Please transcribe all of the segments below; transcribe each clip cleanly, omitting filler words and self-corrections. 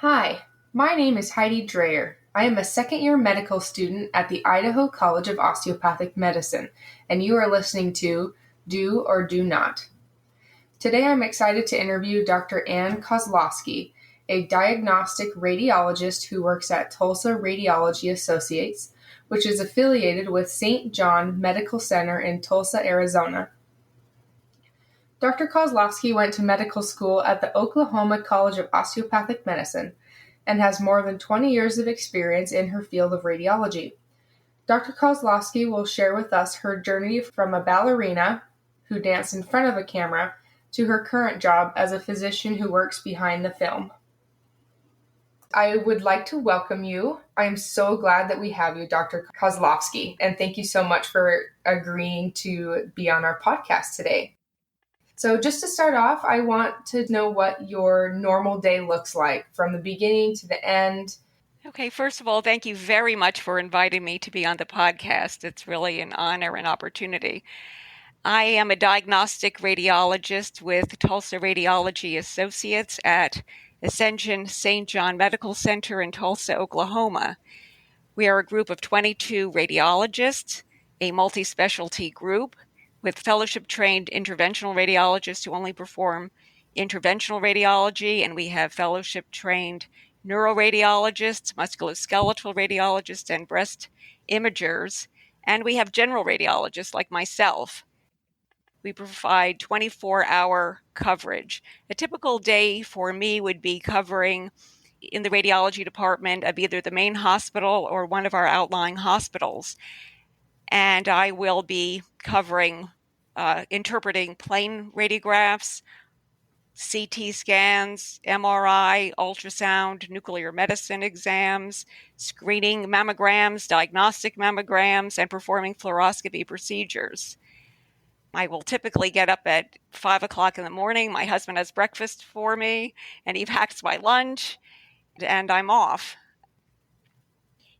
Hi, my name is Heidi Dreyer. I am a second-year medical student at the Idaho College of Osteopathic Medicine, and you are listening to Do or Do Not. Today I'm excited to interview Dr. Ann Kozlowski, a diagnostic radiologist who works at Tulsa Radiology Associates, which is affiliated with St. John Medical Center in Tulsa, Arizona. Dr. Kozlowski went to medical school at the Oklahoma College of Osteopathic Medicine and has more than 20 years of experience in her field of radiology. Dr. Kozlowski will share with us her journey from a ballerina who danced in front of a camera to her current job as a physician who works behind the film. I would like to welcome you. I am so glad that we have you, Dr. Kozlowski, and thank you so much for agreeing to be on our podcast today. So just to start off, I want to know what your normal day looks like from the beginning to the end. Okay, first of all, thank you very much for inviting me to be on the podcast. It's really an honor and opportunity. I am a diagnostic radiologist with Tulsa Radiology Associates at Ascension St. John Medical Center in Tulsa, Oklahoma. We are a group of 22 radiologists, a multi-specialty group with fellowship-trained interventional radiologists who only perform interventional radiology, and we have fellowship-trained neuroradiologists, musculoskeletal radiologists, and breast imagers, and we have general radiologists like myself. We provide 24-hour coverage. A typical day for me would be covering in the radiology department of either the main hospital or one of our outlying hospitals. And I will be covering, interpreting plain radiographs, CT scans, MRI, ultrasound, nuclear medicine exams, screening mammograms, diagnostic mammograms, and performing fluoroscopy procedures. I will typically get up at 5 o'clock in the morning. My husband has breakfast for me, and he packs my lunch, and I'm off.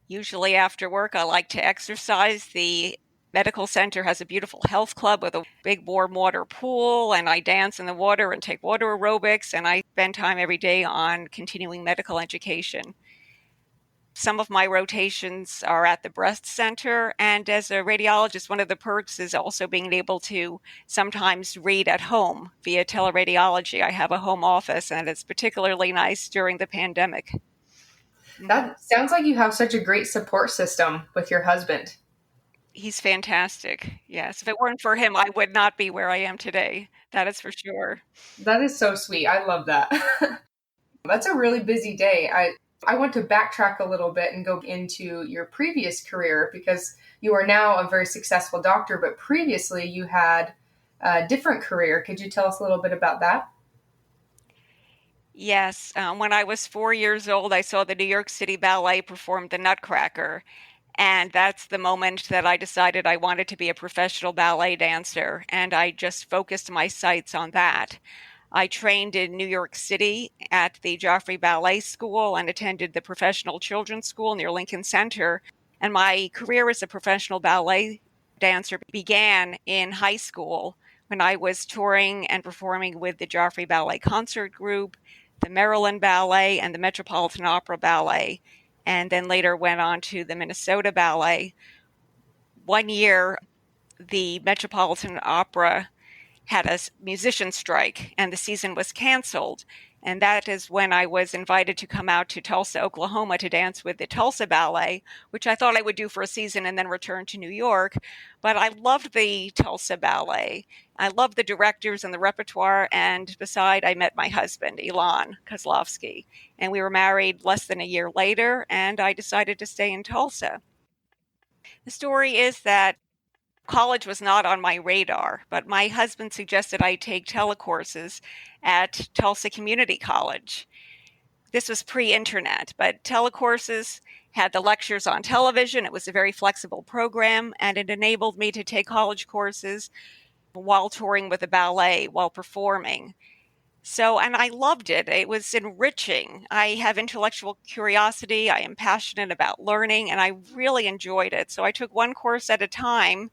Usually after work, I like to exercise. The medical center has a beautiful health club with a big warm water pool, and I dance in the water and take water aerobics, and I spend time every day on continuing medical education. Some of my rotations are at the breast center, and as a radiologist, one of the perks is also being able to sometimes read at home via teleradiology. I have a home office, and it's particularly nice during the pandemic. That sounds like you have such a great support system with your husband. He's fantastic. Yes. If it weren't for him, I would not be where I am today. That is for sure. That is so sweet. I love that. That's a really busy day. I want to backtrack a little bit and go into your previous career because you are now a very successful doctor, but previously you had a different career. Could you tell us a little bit about that? Yes. When I was 4 years old, I saw the New York City Ballet perform the Nutcracker. And that's the moment that I decided I wanted to be a professional ballet dancer. And I just focused my sights on that. I trained in New York City at the Joffrey Ballet School and attended the Professional Children's School near Lincoln Center. And my career as a professional ballet dancer began in high school when I was touring and performing with the Joffrey Ballet Concert Group, the Maryland Ballet, and the Metropolitan Opera Ballet, and then later went on to the Minnesota Ballet. One year, the Metropolitan Opera had a musician strike and the season was canceled. And that is when I was invited to come out to Tulsa, Oklahoma to dance with the Tulsa Ballet, which I thought I would do for a season and then return to New York. But I loved the Tulsa Ballet. I loved the directors and the repertoire. And beside, I met my husband, Elon Kozlowski. And we were married less than a year later, and I decided to stay in Tulsa. The story is that college was not on my radar, but my husband suggested I take telecourses at Tulsa Community College. This was pre-internet, but telecourses had the lectures on television. It was a very flexible program, and it enabled me to take college courses while touring with the ballet, while performing. And I loved it. It was enriching. I have intellectual curiosity. I am passionate about learning, and I really enjoyed it. So I took one course at a time.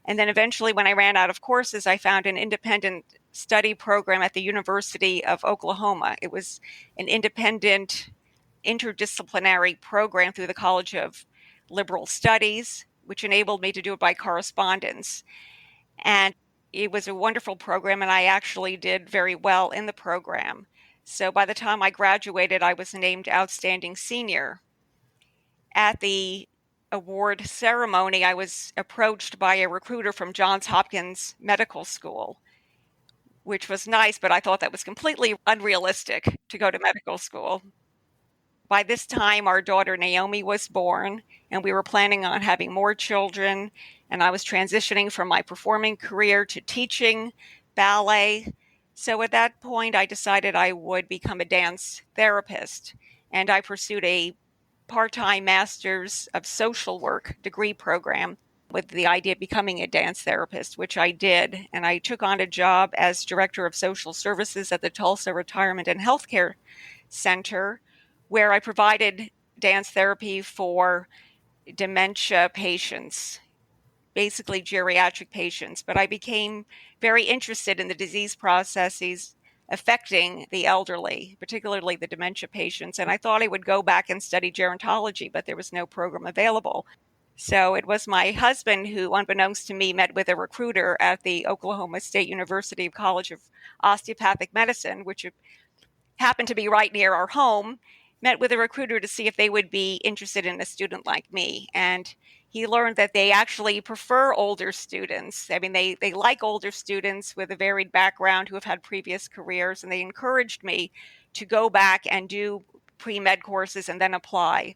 And then eventually, when I ran out of courses, I found an independent study program at the University of Oklahoma. It was an independent interdisciplinary program through the College of Liberal Studies, which enabled me to do it by correspondence. And it was a wonderful program, and I actually did very well in the program. So by the time I graduated, I was named Outstanding Senior. At the award ceremony, I was approached by a recruiter from Johns Hopkins Medical School, which was nice, but I thought that was completely unrealistic to go to medical school. By this time, our daughter Naomi was born, and we were planning on having more children. And I was transitioning from my performing career to teaching ballet. So at that point, I decided I would become a dance therapist. And I pursued a part-time master's of social work degree program with the idea of becoming a dance therapist, which I did. And I took on a job as director of social services at the Tulsa Retirement and Healthcare Center, where I provided dance therapy for dementia patients, basically geriatric patients. But I became very interested in the disease processes affecting the elderly, particularly the dementia patients. And I thought I would go back and study gerontology, but there was no program available. So it was my husband who, unbeknownst to me, met with a recruiter at the Oklahoma State University College of Osteopathic Medicine, which happened to be right near our home, met with a recruiter to see if they would be interested in a student like me. And he learned that they actually prefer older students. I mean, they like older students with a varied background who have had previous careers, and they encouraged me to go back and do pre-med courses and then apply.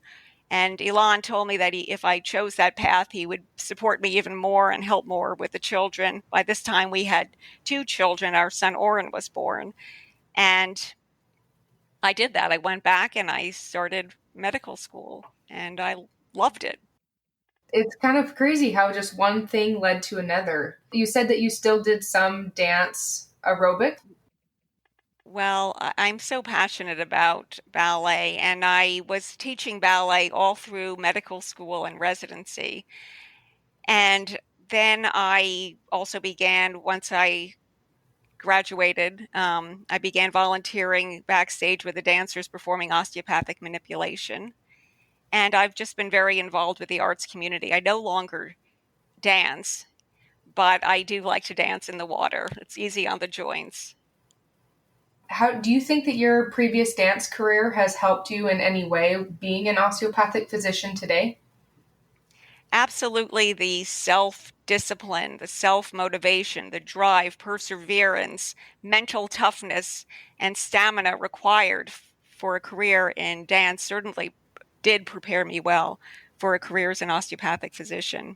And Elon told me that if I chose that path, he would support me even more and help more with the children. By this time, we had 2 children. Our son Oren was born. And I did that. I went back and I started medical school, and I loved it. It's kind of crazy how just one thing led to another. You said that you still did some dance aerobic. Well, I'm so passionate about ballet, and I was teaching ballet all through medical school and residency. And then I also began, once I graduated, I began volunteering backstage with the dancers performing osteopathic manipulation. And I've just been very involved with the arts community. I no longer dance, but I do like to dance in the water. It's easy on the joints. How do you think that your previous dance career has helped you in any way being an osteopathic physician today? Absolutely, the self-discipline, the self-motivation, the drive, perseverance, mental toughness, and stamina required for a career in dance certainly did prepare me well for a career as an osteopathic physician.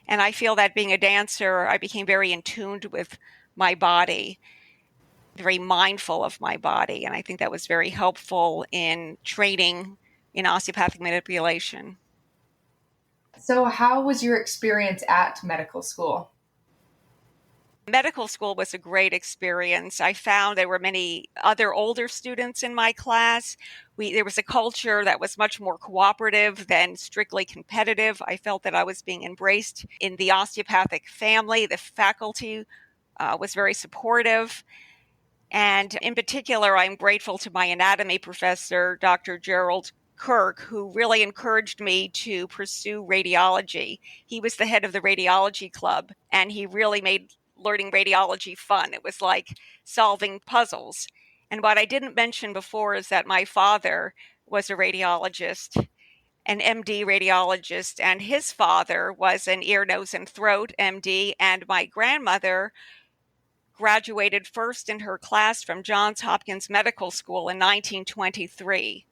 And I feel that being a dancer, I became very in tune with my body, very mindful of my body. And I think that was very helpful in training in osteopathic manipulation. So, how was your experience at medical school? Medical school was a great experience. I found there were many other older students in my class. There was a culture that was much more cooperative than strictly competitive. I felt that I was being embraced in the osteopathic family. The faculty was very supportive. And in particular, I'm grateful to my anatomy professor, Dr. Gerald Kirk, who really encouraged me to pursue radiology. He was the head of the radiology club, and he really made learning radiology fun. It was like solving puzzles. And what I didn't mention before is that my father was a radiologist, an MD radiologist, and his father was an ear, nose, and throat MD, and my grandmother graduated first in her class from Johns Hopkins Medical School in 1923.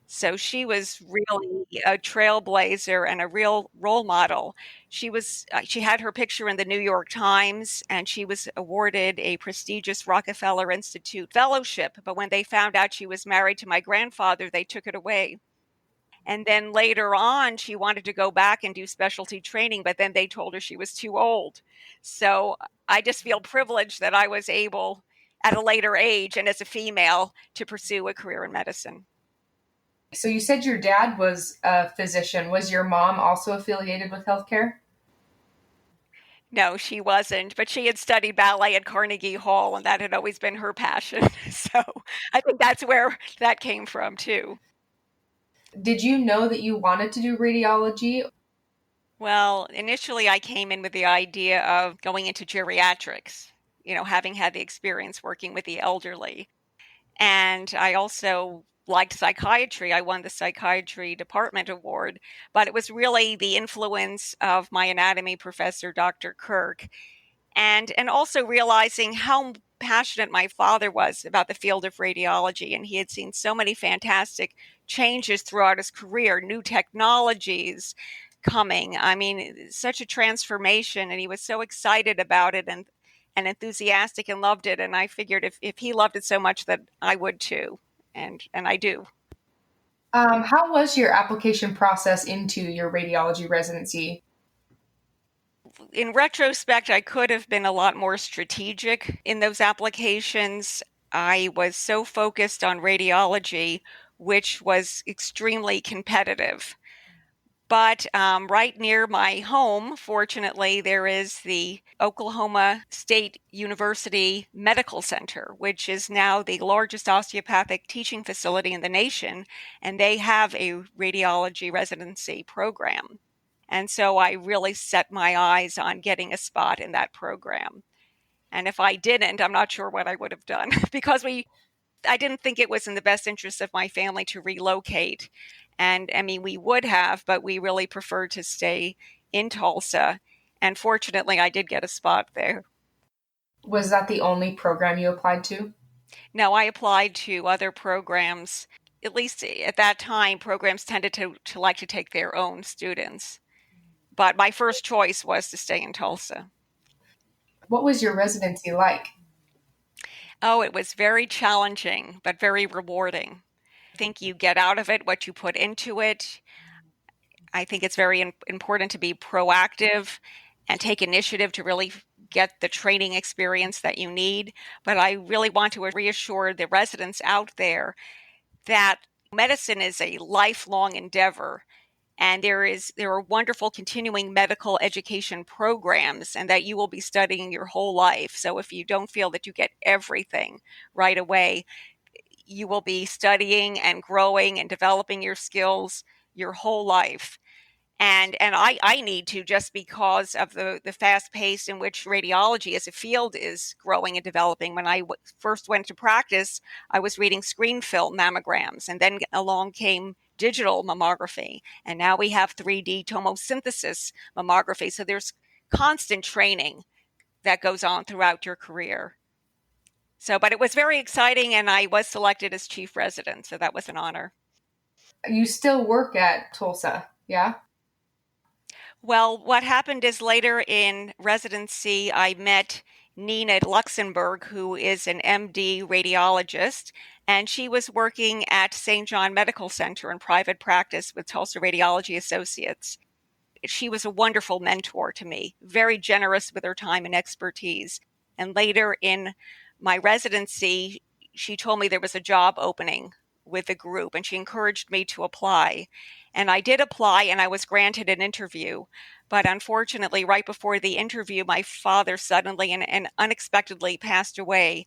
So she was really a trailblazer and a real role model. She had her picture in the New York Times, and she was awarded a prestigious Rockefeller Institute fellowship. But when they found out she was married to my grandfather, they took it away. And then later on, she wanted to go back and do specialty training, but then they told her she was too old. So I just feel privileged that I was able, at a later age and as a female, to pursue a career in medicine. So, you said your dad was a physician. Was your mom also affiliated with healthcare? No, she wasn't, but she had studied ballet at Carnegie Hall, and that had always been her passion. So I think that's where that came from, too. Did you know that you wanted to do radiology? Well, initially I came in with the idea of going into geriatrics, having had the experience working with the elderly. And I also liked psychiatry. I won the psychiatry department award, but it was really the influence of my anatomy professor, Dr. Kirk, and also realizing how passionate my father was about the field of radiology, and he had seen so many fantastic changes throughout his career, new technologies coming. I mean, such a transformation, and he was so excited about it and enthusiastic and loved it. And I figured if he loved it so much that I would too, and I do. How was your application process into your radiology residency? In retrospect, I could have been a lot more strategic in those applications. I was so focused on radiology, which was extremely competitive. But right near my home, fortunately, there is the Oklahoma State University Medical Center, which is now the largest osteopathic teaching facility in the nation, and they have a radiology residency program. And so I really set my eyes on getting a spot in that program. And if I didn't, I'm not sure what I would have done because I didn't think it was in the best interest of my family to relocate. And I mean, we would have, but we really preferred to stay in Tulsa. And fortunately, I did get a spot there. Was that the only program you applied to? Now, I applied to other programs. At least at that time, programs tended to like to take their own students. But my first choice was to stay in Tulsa. What was your residency like? Oh, it was very challenging, but very rewarding. I think you get out of it what you put into it. I think it's very important to be proactive and take initiative to really get the training experience that you need. But I really want to reassure the residents out there that medicine is a lifelong endeavor, and there are wonderful continuing medical education programs, and that you will be studying your whole life. So if you don't feel that you get everything right away, you will be studying and growing and developing your skills your whole life. And I need to, just because of the fast pace in which radiology as a field is growing and developing. When I first went to practice, I was reading screen film mammograms, and then along came digital mammography, and now we have 3D tomosynthesis mammography. So there's constant training that goes on throughout your career. So, but it was very exciting, and I was selected as chief resident, so that was an honor. You still work at Tulsa, yeah? Well, what happened is later in residency, I met Nina Luxembourg, who is an MD radiologist, and she was working at St. John Medical Center in private practice with Tulsa Radiology Associates. She was a wonderful mentor to me, very generous with her time and expertise. And later in my residency, she told me there was a job opening with the group, and she encouraged me to apply. And I did apply, and I was granted an interview. But unfortunately, right before the interview, my father suddenly and unexpectedly passed away,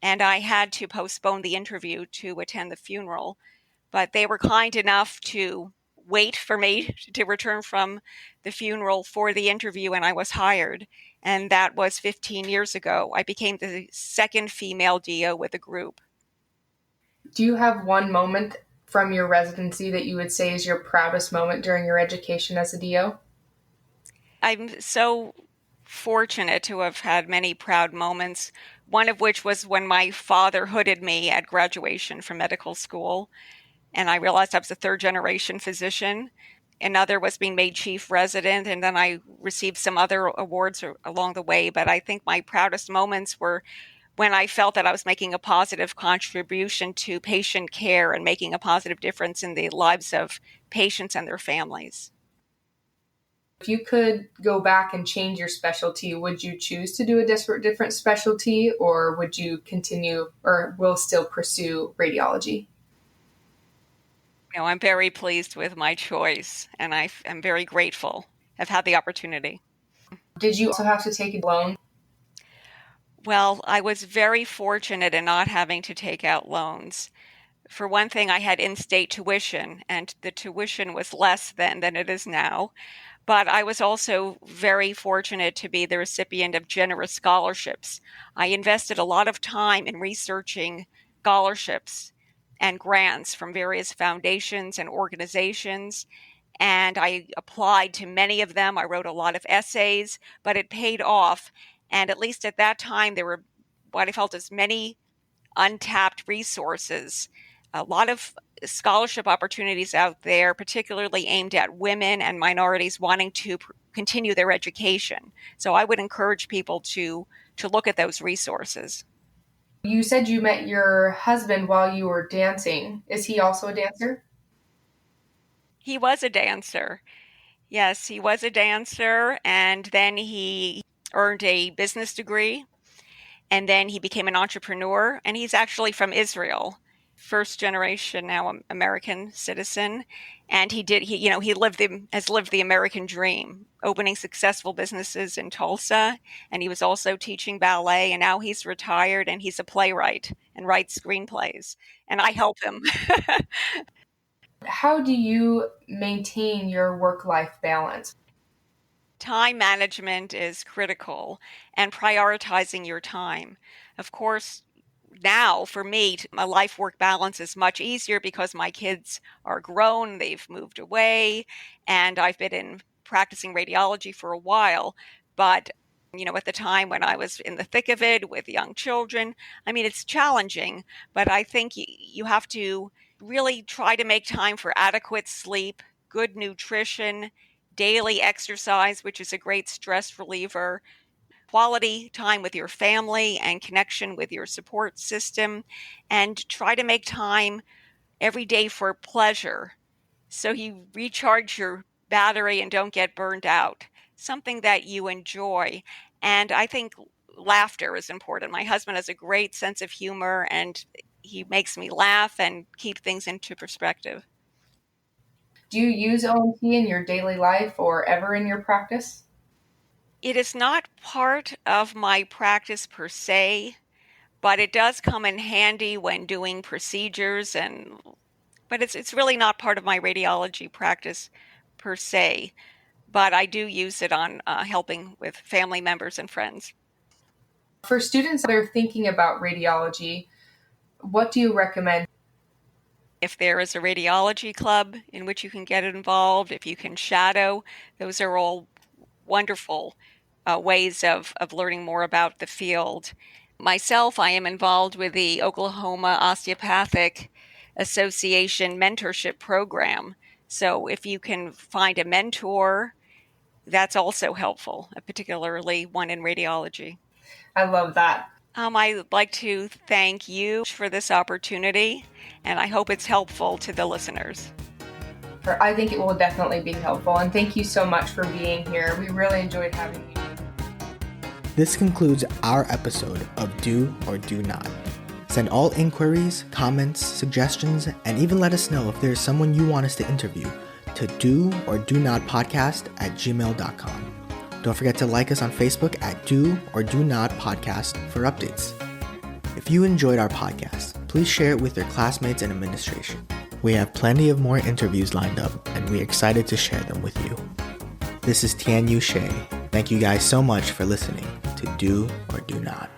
and I had to postpone the interview to attend the funeral. But they were kind enough to wait for me to return from the funeral for the interview, and I was hired. And that was 15 years ago. I became the second female DO with the group. Do you have one moment from your residency that you would say is your proudest moment during your education as a DO? I'm so fortunate to have had many proud moments, one of which was when my father hooded me at graduation from medical school, and I realized I was a third generation physician. Another was being made chief resident, and then I received some other awards along the way. But I think my proudest moments were when I felt that I was making a positive contribution to patient care and making a positive difference in the lives of patients and their families. If you could go back and change your specialty, would you choose to do a different specialty, or would you continue or will still pursue radiology? I'm very pleased with my choice, and I am very grateful I've had the opportunity. Did you also have to take a loan? Well, I was very fortunate in not having to take out loans. For one thing, I had in-state tuition, and the tuition was less then than it is now. But I was also very fortunate to be the recipient of generous scholarships. I invested a lot of time in researching scholarships and grants from various foundations and organizations, and I applied to many of them. I wrote a lot of essays, but it paid off. And at least at that time, there were what I felt as many untapped resources, a lot of scholarship opportunities out there, particularly aimed at women and minorities wanting to continue their education. So I would encourage people to look at those resources. You said you met your husband while you were dancing. Is he also a dancer? He was a dancer. Yes, he was a dancer, and then he earned a business degree, and then he became an entrepreneur, and he's actually from Israel. First generation now American citizen, and he has lived the American dream, opening successful businesses in Tulsa, and he was also teaching ballet, and now he's retired and he's a playwright and writes screenplays, and I help him. How do you maintain your work-life balance? Time management is critical, and prioritizing your time. Of course, now for me, my life work balance is much easier because my kids are grown, they've moved away, and I've been in practicing radiology for a while. But, at the time when I was in the thick of it with young children, it's challenging, but I think you have to really try to make time for adequate sleep, good nutrition, daily exercise, which is a great stress reliever, quality time with your family and connection with your support system, and try to make time every day for pleasure so you recharge your battery and don't get burned out. Something that you enjoy. And I think laughter is important. My husband has a great sense of humor, and he makes me laugh and keep things into perspective. Do you use OMT in your daily life or ever in your practice? It is not part of my practice per se, but it does come in handy when doing procedures, but it's really not part of my radiology practice per se. But I do use it on helping with family members and friends. For students that are thinking about radiology, what do you recommend? If there is a radiology club in which you can get involved, if you can shadow, those are all wonderful ways of learning more about the field. Myself, I am involved with the Oklahoma Osteopathic Association mentorship program. So if you can find a mentor, that's also helpful, particularly one in radiology. I love that. I'd like to thank you for this opportunity, and I hope it's helpful to the listeners. I think it will definitely be helpful, and thank you so much for being here. We really enjoyed having you. This concludes our episode of Do or Do Not. Send all inquiries, comments, suggestions, and even let us know if there's someone you want us to interview to doordonotpodcast@gmail.com. Don't forget to like us on Facebook at Do or Do Not Podcast for updates. If you enjoyed our podcast, please share it with your classmates and administration. We have plenty of more interviews lined up, and we're excited to share them with you. This is Tian Yu Shea. Thank you guys so much for listening to Do or Do Not.